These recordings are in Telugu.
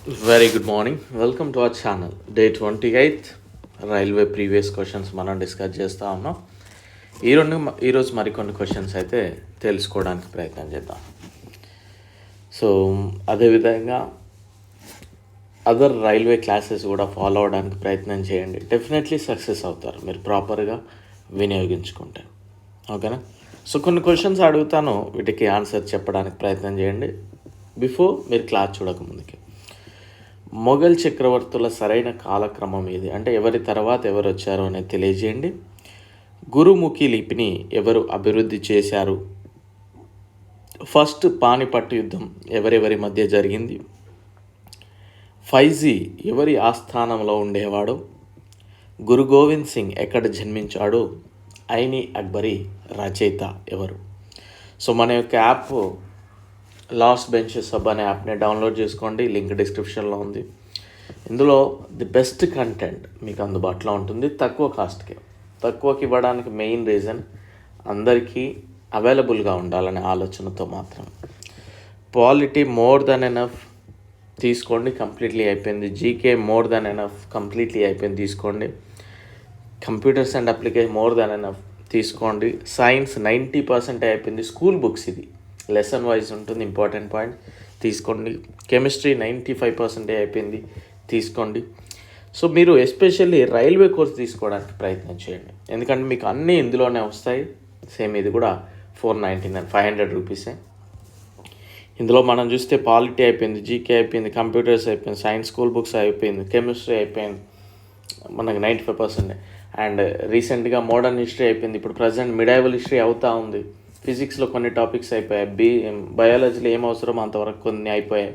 Very good morning. Welcome to our channel. Day 28th railway previous questions మనం డిస్కస్ చేస్తూ ఉన్నాం. ఈరోజు మరికొన్ని క్వశ్చన్స్ అయితే తెలుసుకోవడానికి ప్రయత్నం చేద్దాం. సో అదేవిధంగా అదర్ రైల్వే క్లాసెస్ కూడా ఫాలో అవడానికి ప్రయత్నం చేయండి. డెఫినెట్లీ సక్సెస్ అవుతారు మీరు ప్రాపర్గా వినియోగించుకుంటే. ఓకేనా? సో కొన్ని క్వశ్చన్స్ అడుగుతాను, వీటికి ఆన్సర్ చెప్పడానికి ప్రయత్నం చేయండి బిఫోర్ మీరు క్లాస్ చూడకముందుకి. మొఘల్ చక్రవర్తుల సరైన కాలక్రమం ఏది, అంటే ఎవరి తర్వాత ఎవరు వచ్చారు అనేది తెలియజేయండి. గురుముఖి లిపిని ఎవరు అభివృద్ధి చేశారు? ఫస్ట్ పానిపట్టు యుద్ధం ఎవరెవరి మధ్య జరిగింది? ఫైజీ ఎవరి ఆస్థానంలో ఉండేవాడు? గురు గోవింద్ సింగ్ ఎక్కడ జన్మించాడు? ఐని అక్బరి రచయిత ఎవరు? సో మన యొక్క యాప్ లాస్ట్ బెంచెస్ సబ్ అనే యాప్ని డౌన్లోడ్ చేసుకోండి, లింక్ డిస్క్రిప్షన్లో ఉంది. ఇందులో ది బెస్ట్ కంటెంట్ మీకు అందుబాటులో ఉంటుంది తక్కువ కాస్ట్కి. తక్కువకి ఇవ్వడానికి మెయిన్ రీజన్ అందరికీ అవైలబుల్గా ఉండాలనే ఆలోచనతో మాత్రం. పాలిటీ మోర్ దెన్ ఎనఫ్ తీసుకోండి, కంప్లీట్లీ అయిపోయింది. GK more than enough completely అయిపోయింది, తీసుకోండి. Computers and application more than enough తీసుకోండి. సైన్స్ 90% అయిపోయింది. స్కూల్ బుక్స్ ఇది లెసన్ వైజ్ ఉంటుంది, ఇంపార్టెంట్ పాయింట్ తీసుకోండి. కెమిస్ట్రీ 95% అయిపోయింది, తీసుకోండి. సో మీరు ఎస్పెషల్లీ రైల్వే కోర్స్ తీసుకోవడానికి ప్రయత్నం చేయండి, ఎందుకంటే మీకు అన్నీ ఇందులోనే వస్తాయి. సేమ్ ఇది కూడా 499 500 రూపీసే. ఇందులో మనం చూస్తే పాలిటీ అయిపోయింది, జీకే అయిపోయింది, కంప్యూటర్స్ అయిపోయింది, సైన్స్ స్కూల్ బుక్స్ అయిపోయింది, కెమిస్ట్రీ అయిపోయింది మనకు 95%. అండ్ రీసెంట్గా మోడర్న్ హిస్టరీ అయిపోయింది. ఇప్పుడు ప్రజెంట్ మిడైవల్ హిస్టరీ అవుతూ ఉంది. ఫిజిక్స్లో కొన్ని టాపిక్స్ అయిపోయాయి, బయాలజీలో ఏం అవసరమో అంతవరకు కొన్ని అయిపోయాయి,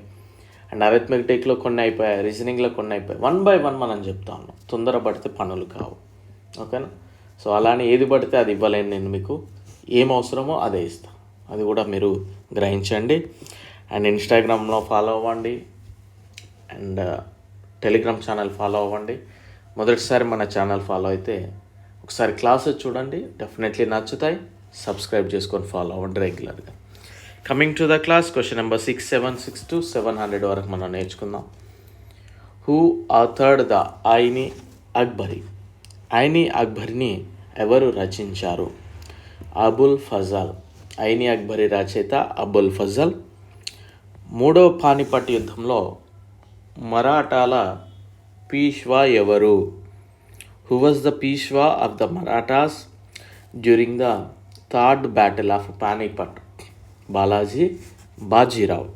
అండ్ అరిథమెటిక్లో కొన్ని అయిపోయాయి, రీజనింగ్లో కొన్ని అయిపోయాయి. 1 by 1 మనం చెప్తా ఉన్నాం. తొందరపడితే పనులు కావు, ఓకేనా? సో అలానే ఏది పడితే అది ఇవ్వలేను నేను, మీకు ఏం అవసరమో అదే ఇస్తాను, అది కూడా మీరు గ్రహించండి. అండ్ ఇన్స్టాగ్రామ్లో ఫాలో అవ్వండి, అండ్ టెలిగ్రామ్ ఛానల్ ఫాలో అవ్వండి. మొదటిసారి మన ఛానల్ ఫాలో అయితే ఒకసారి క్లాసెస్ చూడండి, డెఫినెట్లీ నచ్చుతాయి. సబ్స్క్రైబ్ చేసుకొని ఫాలో అవ్వండి రెగ్యులర్గా. Coming to the class, question number 6, 7, 6 to 700 వరకు మనం నేర్చుకుందాం. Who authored the Ain Akbari? Ain అక్బరిని ఎవరు రచించారు? అబుల్ ఫజల్. ఐని అక్బరి రచయిత అబుల్ ఫజల్. మూడవ పానిపట్ యుద్ధంలో మరాఠాల పీష్వా ఎవరు? Who was the Peshwa of the Marathas during the third battle of Panipat? Bajirao.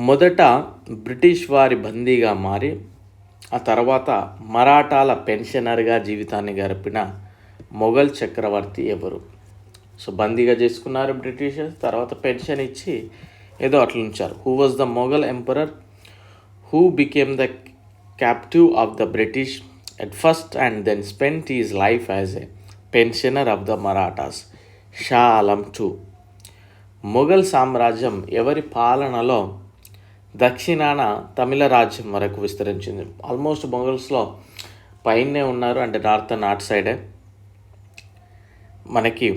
మొదట బ్రిటిష్ వారి బందీగా మారి ఆ తర్వాత మరాఠాల పెన్షనర్గా జీవితాన్ని గడిపిన మొఘల్ చక్రవర్తి ఎవరు? సో బందీగా చేసుకున్నారు బ్రిటిషర్స్, తర్వాత పెన్షన్ ఇచ్చి ఏదో అట్లా ఉంచారు. Who was the Mughal emperor who became the captive of the British at first and then spent his life as a pensioner of the Marathas? Shah Alam II. Mughal సామ్రాజ్యం ఎవరి పాలనలో దక్షిణాన తమిళ రాజ్యం వరకు విస్తరించింది? ఆల్మోస్ట్ మొఘల్స్లో పైనే ఉన్నారు, అంటే నార్త్ సైడే. మనకి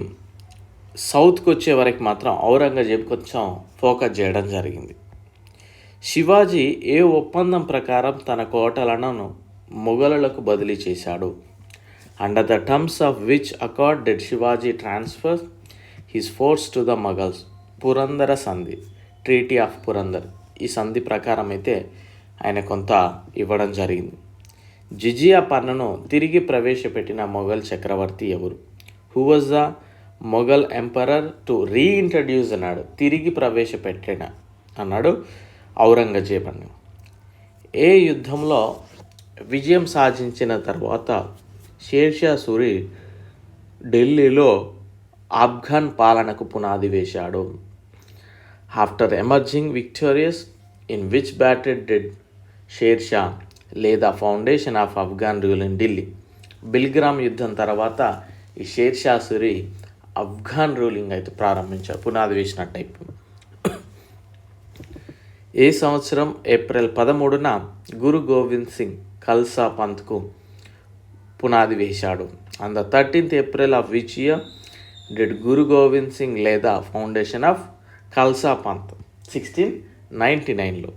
సౌత్కి వచ్చే వరకు మాత్రం ఔరంగజేబ్ కొంచెం ఫోకస్ చేయడం జరిగింది. శివాజీ ఏ ఒప్పందం ప్రకారం తన కోటలను మొఘలులకు బదిలీ చేశాడు? Under the terms of which accord did Shivaji transfer his forts to the Mughals? Purandar సంధి, ట్రీటీ ఆఫ్ పురందర్, ఈ సంధి ప్రకారం అయితే ఆయన కొంత ఇవ్వడం జరిగింది. జిజియా పన్నును తిరిగి ప్రవేశపెట్టిన మొఘల్ చక్రవర్తి ఎవరు? Who was the Mughal emperor to reintroduce అన్నాడు, తిరిగి ప్రవేశపెట్టిన అన్నాడు ఔరంగజేబ్ అని. ఏ యుద్ధంలో విజయం సాధించిన తర్వాత షేర్షా సూరి ఢిల్లీలో ఆఫ్ఘన్ పాలనకు పునాది వేశాడు? After emerging victorious in which battle did Sher Shah lay the foundation of Afghan rule in Delhi? Bilgram యుద్ధం తర్వాత ఈ షేర్షా సూరి ఆఫ్ఘన్ రూలింగ్ అయితే ప్రారంభించారు, పునాది వేసినట్టు అయిపోయింది. ఏ సంవత్సరం ఏప్రిల్ 13న గురు గోవింద్ సింగ్ ఖల్సా పంత్కు పునాది వేశాడు? On the 13th April of which year did Guru Gobind Singh lay the foundation of Khalsa Panth? 1699లో.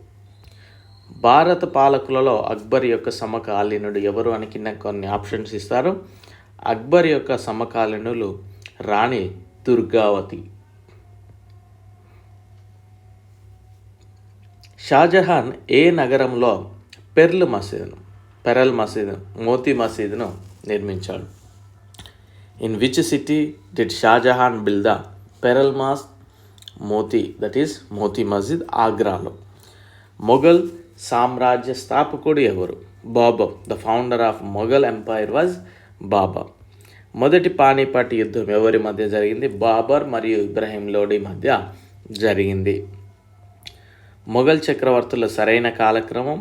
భారత పాలకులలో అక్బర్ యొక్క సమకాలీనుడు ఎవరు అని కింద కొన్ని ఆప్షన్స్ ఇస్తారు. అక్బర్ యొక్క సమకాలీనులు రాణి దుర్గావతి. షాజహాన్ ఏ నగరంలో పెరల్ మసీదును మోతీ మసీదును నిర్మించాడు? In which city did Shahjahan build the pearl mosque Moti, that is Moti Masjid? ఆగ్రాలో. మొఘల్ సామ్రాజ్య స్థాపకుడు ఎవరు? Babur. The founder of Mughal empire was Babur. మొదటి పానీపట్ యుద్ధం ఎవరి మధ్య జరిగింది? బాబర్ మరియు ఇబ్రాహిం లోడి మధ్య జరిగింది. మొఘల్ చక్రవర్తుల సరైన కాలక్రమం?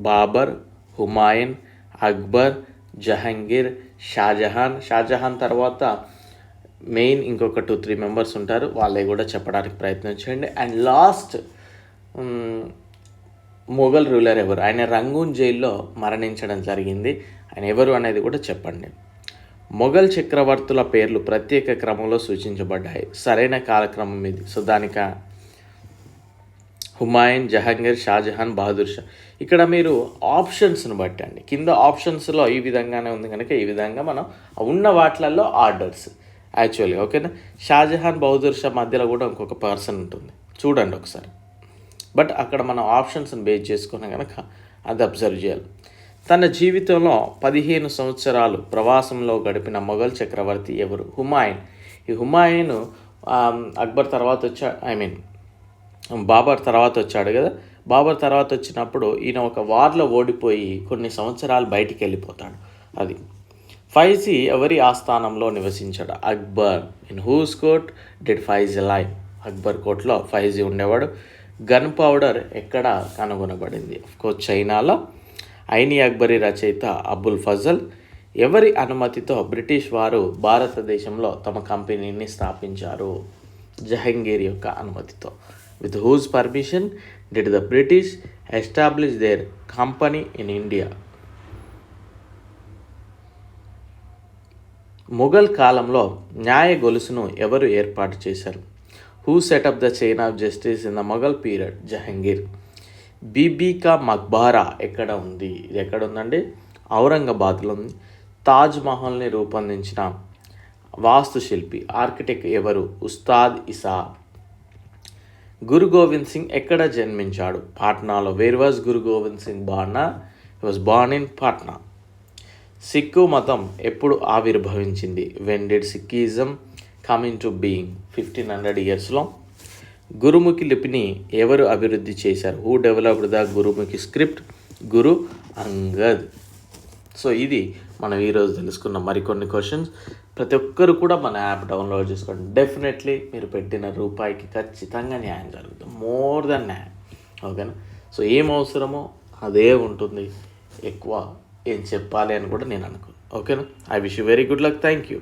బాబర్, హుమాయూన్, అక్బర్, జహంగీర్, షాజహాన్ తర్వాత మెయిన్ ఇంకొక 2-3 మెంబర్స్ ఉంటారు, వాళ్ళే కూడా చెప్పడానికి ప్రయత్నించండి. అండ్ లాస్ట్ మొఘల్ రూలర్ ఎవరు? ఆయన రంగూన్ జైల్లో మరణించడం జరిగింది. ఆయన ఎవరు అనేది కూడా చెప్పండి. మొఘల్ చక్రవర్తుల పేర్లు ప్రత్యేక క్రమంలో సూచించబడ్డాయి. సరైన కాలక్రమం ఇది. సో దానిక హుమాయూన్, జహంగీర్, షాజహాన్, బహదూర్ షా. ఇక్కడ మీరు ఆప్షన్స్ని బట్టండి. కింద ఆప్షన్స్లో ఈ విధంగానే ఉంది కనుక ఈ విధంగా మనం ఉన్న వాటిలలో ఆర్డర్స్ యాక్చువల్గా. ఓకేనా? షాజహాన్, బహదూర్ షా మధ్యలో కూడా ఇంకొక పర్సన్ ఉంటుంది, చూడండి ఒకసారి. బట్ అక్కడ మనం ఆప్షన్స్ని బేస్ చేసుకున్నాం కనుక అది అబ్జర్వ్ చేయాలి. తన జీవితంలో 15 సంవత్సరాలు ప్రవాసంలో గడిపిన మొఘల్ చక్రవర్తి ఎవరు? హుమాయూన్. ఈ హుమాయూన్ అక్బర్ తర్వాత బాబర్ తర్వాత వచ్చాడు కదా. బాబర్ తర్వాత వచ్చినప్పుడు ఈయన ఒక వార్లో ఓడిపోయి కొన్ని సంవత్సరాలు బయటికి వెళ్ళిపోతాడు. అది. ఫైజీ ఎవరి ఆస్థానంలో నివసించాడు? Akbar. In whose court did Faizi live? Akbar కోర్ట్లో ఫైజీ ఉండేవాడు. గన్ పౌడర్ ఎక్కడ కనుగొనబడింది? అఫ్కోర్స్ చైనాలో. ఐని అక్బరీ రచయిత అబుల్ ఫజల్. ఎవరి అనుమతితో బ్రిటిష్ వారు భారతదేశంలో తమ కంపెనీని స్థాపించారు? జహంగీర్ యొక్క అనుమతితో. With whose permission did the British establish their company in India? Mughal కాలంలో న్యాయ గొలుసును ఎవరు ఏర్పాటు చేశారు? Who set up the chain of justice in the Mughal period? Jahangir. Bibi ka Maqbara ఎక్కడ ఉంది? ఇది ఎక్కడ ఉందండి? ఔరంగాబాద్లో ఉంది. తాజ్ మహల్ని రూపొందించిన వాస్తుశిల్పి ఆర్కిటెక్ట్ ఎవరు? ఉస్తాద్ ఇసా. గురు గోవింద్ సింగ్ ఎక్కడ జన్మించాడు? పాట్నాలో. Where was Guru Govind Singh born? He was born in Patna. సిక్కు మతం ఎప్పుడు ఆవిర్భవించింది? When did Sikhism come into being? 1500 ఇయర్స్లో. గురుముఖి లిపిని ఎవరు అభివృద్ధి చేశారు? Who developed the Gurmukhi script? Guru Angad. So ఇది మనం ఈరోజు తెలుసుకున్న మరికొన్ని క్వశ్చన్స్. ప్రతి ఒక్కరు కూడా మన యాప్ డౌన్లోడ్ చేసుకోండి. డెఫినెట్లీ మీరు పెట్టిన రూపాయికి ఖచ్చితంగా న్యాయం జరుగుతుంది, మోర్ దెన్ న్యాయం. ఓకేనా? సో ఏం అవసరమో అదే ఉంటుంది, ఎక్కువ ఏం చెప్పాలి అని కూడా నేను అనుకోను. ఓకేనా? I wish you very good luck. Thank you.